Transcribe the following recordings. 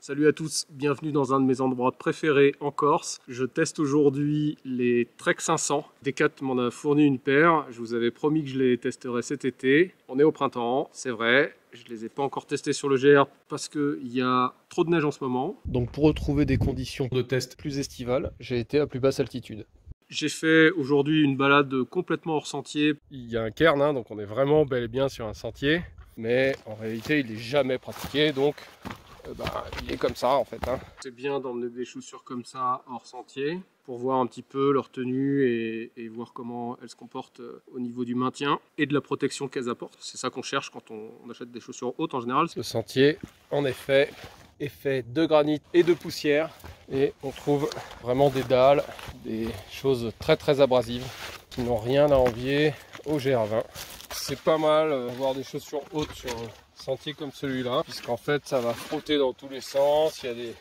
Salut à tous, bienvenue dans un de mes endroits préférés en Corse. Je teste aujourd'hui les Trek 500. Decat m'en a fourni une paire, je vous avais promis que je les testerais cet été. On est au printemps, c'est vrai, je ne les ai pas encore testés sur le GR parce qu'il y a trop de neige en ce moment. Donc pour retrouver des conditions de test plus estivales, j'ai été à plus basse altitude. J'ai fait aujourd'hui une balade complètement hors sentier. Il y a un cairn, donc on est vraiment bel et bien sur un sentier. Mais en réalité, il n'est jamais pratiqué, donc il est comme ça en fait. C'est bien d'emmener des chaussures comme ça hors sentier pour voir un petit peu leur tenue et voir comment elles se comportent au niveau du maintien et de la protection qu'elles apportent. C'est ça qu'on cherche quand on achète des chaussures hautes en général. Le sentier, en effet, est fait de granit et de poussière et on trouve vraiment des dalles, des choses très très abrasives qui n'ont rien à envier au GR20. C'est pas mal d'avoir des chaussures hautes sur un sentier comme celui-là, puisqu'en fait ça va frotter dans tous les sens, il y a des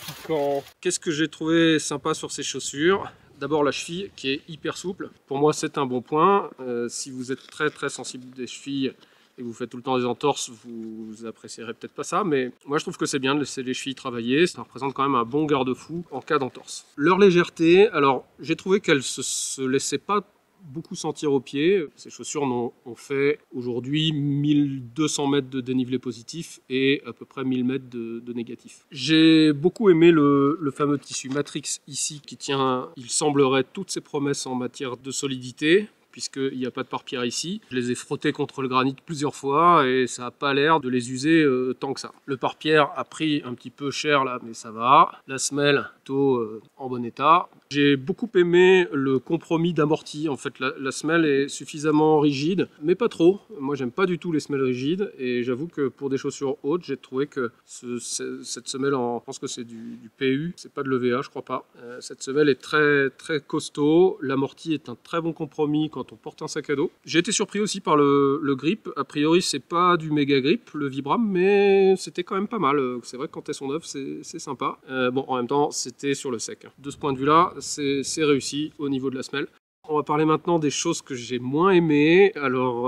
piquants. Qu'est-ce que j'ai trouvé sympa sur ces chaussures? D'abord la cheville qui est hyper souple. Pour moi c'est un bon point. Si vous êtes très très sensible des chevilles et vous faites tout le temps des entorses, vous apprécierez peut-être pas ça, mais moi je trouve que c'est bien de laisser les chevilles travailler, ça représente quand même un bon garde-fou en cas d'entorse. Leur légèreté, alors j'ai trouvé qu'elles se laissaient pas beaucoup sentir aux pieds. Ces chaussures ont fait aujourd'hui 1200 mètres de dénivelé positif et à peu près 1000 mètres de négatif. J'ai beaucoup aimé le fameux tissu Matrix ici qui tient, il semblerait, toutes ses promesses en matière de solidité, puisqu'il n'y a pas de pare-pierre ici. Je les ai frottés contre le granit plusieurs fois et ça n'a pas l'air de les user tant que ça. Le pare-pierre a pris un petit peu cher là, mais ça va. La semelle, plutôt en bon état. J'ai beaucoup aimé le compromis d'amorti. En fait, la semelle est suffisamment rigide, mais pas trop. Moi, j'aime pas du tout les semelles rigides et j'avoue que pour des chaussures hautes, j'ai trouvé que cette semelle, je pense que c'est du PU, c'est pas de l'EVA, je crois pas. Cette semelle est très très costaud. L'amorti est un très bon compromis quand on porte un sac à dos. J'ai été surpris aussi par le grip. A priori, c'est pas du méga grip, le Vibram, mais c'était quand même pas mal. C'est vrai que quand elles sont neuves, c'est sympa. Bon, en même temps, c'était sur le sec. De ce point de vue-là, c'est réussi au niveau de la semelle. On va parler maintenant des choses que j'ai moins aimées. Alors,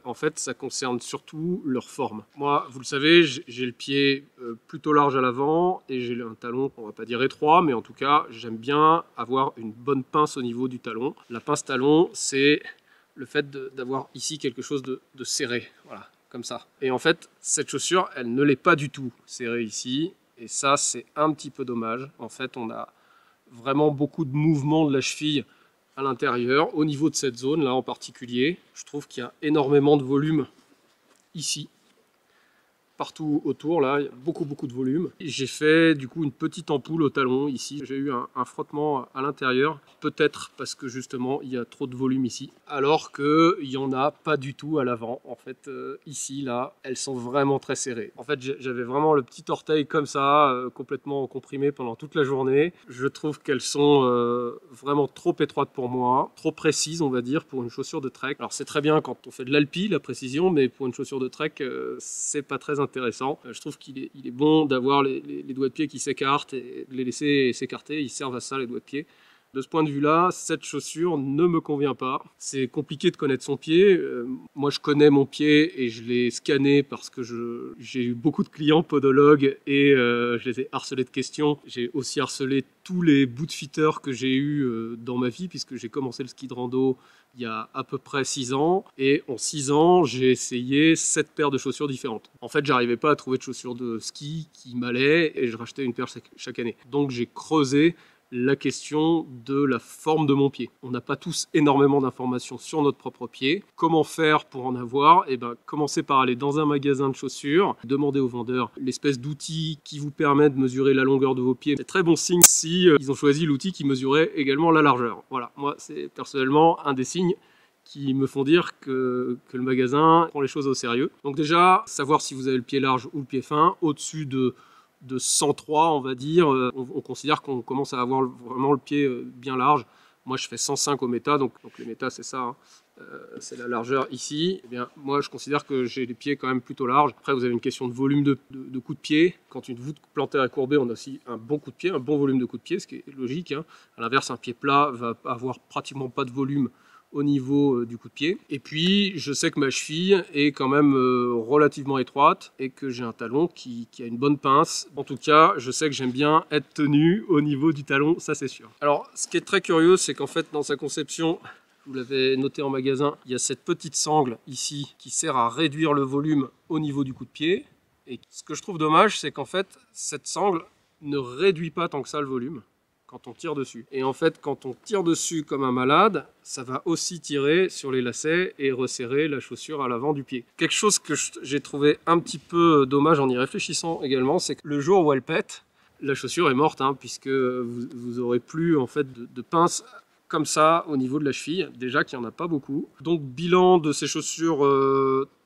en fait, ça concerne surtout leur forme. Moi, vous le savez, j'ai le pied plutôt large à l'avant et j'ai un talon, on va pas dire étroit, mais en tout cas, j'aime bien avoir une bonne pince au niveau du talon. La pince talon, c'est le fait d'avoir ici quelque chose de serré, voilà, comme ça. Et en fait, cette chaussure, elle ne l'est pas du tout serrée ici. Et ça, c'est un petit peu dommage. En fait, on a vraiment beaucoup de mouvement de la cheville à l'intérieur, au niveau de cette zone là en particulier. Je trouve qu'il y a énormément de volume ici. Partout autour, là, il y a beaucoup de volume. J'ai fait du coup une petite ampoule au talon ici. J'ai eu un frottement à l'intérieur, peut-être parce que justement il y a trop de volume ici, alors qu'il n'y en a pas du tout à l'avant. En fait, ici, là, elles sont vraiment très serrées. En fait, j'avais vraiment le petit orteil comme ça, complètement comprimé pendant toute la journée. Je trouve qu'elles sont vraiment trop étroites pour moi, trop précises, on va dire, pour une chaussure de trek. Alors c'est très bien quand on fait de l'alpi, la précision, mais pour une chaussure de trek, c'est pas très intéressant. Je trouve qu'il est bon d'avoir les doigts de pied qui s'écartent et de les laisser s'écarter. Ils servent à ça, les doigts de pied. De ce point de vue-là, cette chaussure ne me convient pas. C'est compliqué de connaître son pied. Moi, je connais mon pied et je l'ai scanné parce que j'ai eu beaucoup de clients podologues et je les ai harcelés de questions. J'ai aussi harcelé tous les bootfitters que j'ai eu dans ma vie puisque j'ai commencé le ski de rando il y a à peu près 6 ans. Et en 6 ans, j'ai essayé 7 paires de chaussures différentes. En fait, j'arrivais pas à trouver de chaussures de ski qui m'allaient et je rachetais une paire chaque année. Donc, j'ai creusé la question de la forme de mon pied. On n'a pas tous énormément d'informations sur notre propre pied. Comment faire pour en avoir? Commencez par aller dans un magasin de chaussures, demander au vendeur l'espèce d'outil qui vous permet de mesurer la longueur de vos pieds. C'est très bon signe si ils ont choisi l'outil qui mesurait également la largeur. Voilà, moi c'est personnellement un des signes qui me font dire que le magasin prend les choses au sérieux. Donc déjà, savoir si vous avez le pied large ou le pied fin, au-dessus de 103, on va dire, on considère qu'on commence à avoir vraiment le pied bien large. Moi, je fais 105 au méta, donc le méta, c'est ça, c'est la largeur ici. Eh bien, moi, je considère que j'ai les pieds quand même plutôt larges. Après, vous avez une question de volume de coup de pied. Quand une voûte plantaire est courbée, on a aussi un bon coup de pied, un bon volume de coup de pied, ce qui est logique. À l'inverse, un pied plat va avoir pratiquement pas de volume au niveau du coup de pied. Et puis je sais que ma cheville est quand même relativement étroite et que j'ai un talon qui a une bonne pince. En tout cas, je sais que j'aime bien être tenu au niveau du talon, ça c'est sûr. Alors ce qui est très curieux, c'est qu'en fait dans sa conception, vous l'avez noté en magasin, il y a cette petite sangle ici qui sert à réduire le volume au niveau du coup de pied. Et ce que je trouve dommage, c'est qu'en fait cette sangle ne réduit pas tant que ça le volume quand on tire dessus. Et en fait, quand on tire dessus comme un malade, ça va aussi tirer sur les lacets et resserrer la chaussure à l'avant du pied. Quelque chose que j'ai trouvé un petit peu dommage en y réfléchissant également, c'est que le jour où elle pète, la chaussure est morte, hein, puisque vous aurez plus en fait de pince comme ça au niveau de la cheville, déjà qu'il n'y en a pas beaucoup. Donc bilan de ces chaussures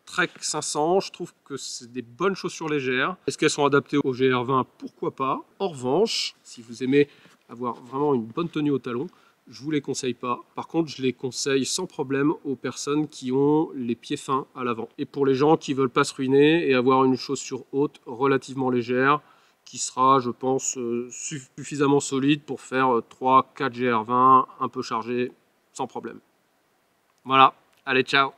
Trek 500, je trouve que c'est des bonnes chaussures légères. Est-ce qu'elles sont adaptées au GR20? Pourquoi pas. En revanche, si vous aimez avoir vraiment une bonne tenue au talon, je vous les conseille pas. Par contre, je les conseille sans problème aux personnes qui ont les pieds fins à l'avant. Et pour les gens qui veulent pas se ruiner et avoir une chaussure haute relativement légère, qui sera, je pense, suffisamment solide pour faire 3-4 GR20 un peu chargé, sans problème. Voilà, allez, ciao!